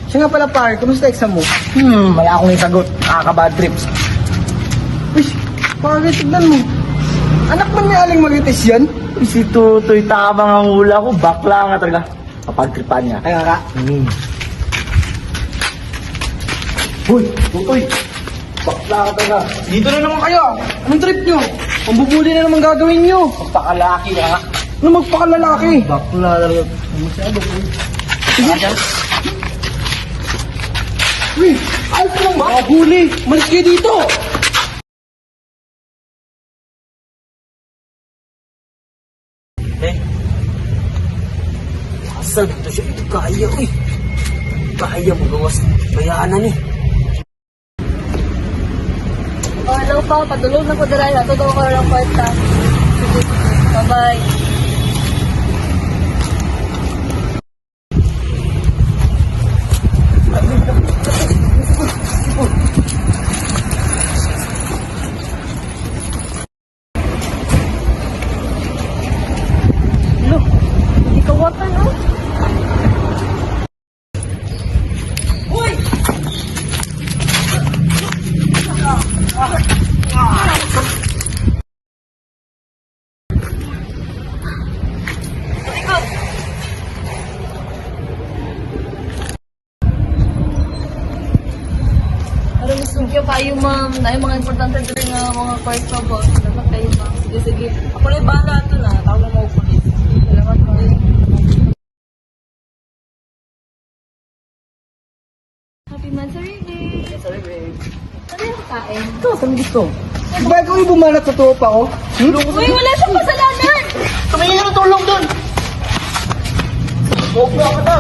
Siya nga pala par, kumusta exam mo? Wala akong isagot. Nakaka-bad trips. Uy, pare, tignan mo. Anak man ni Aling Marites yan? Si Tutoy, tamang ang hula ko. Bakla nga talaga. Kapag-tripan niya. Kaya ka. Hoy, Tutoy. Bakla ka talaga. Dito na naman kayo. Anong trip nyo? Pambubuli na naman gagawin nyo. Pakalaki ka nga. Ano magpakalalaki? Bakla talaga. Masyado ko. Sige. Uy, ayos ka lang ba? Huli. Malis kayo dito. Asal ito siya. Ito kaya, uy. Kaya mo gawas. Bayanan eh. Hello pa, patulog na ko dira. Ato daw ko lang kwarta. Sige, bye-bye. Hello, hindi ka watan, oh. Pero gusto ko kayo, ma'am. Na yung mga importante din nga mga kwarta ba. Dapat kayo, ma'am. Sige, sige. Ako na yung bahala ito na. Tawag na mga upulis. Salamat, ma'am. Happy Mansari Day! Sorry, babe. Ano yung kain? Ito, saan gusto? Ba ikaw yung bumanat sa tropa ko? Uy, wala siyang kasalanan! Tumingin ka ng tulong doon! Huwag mo ako na!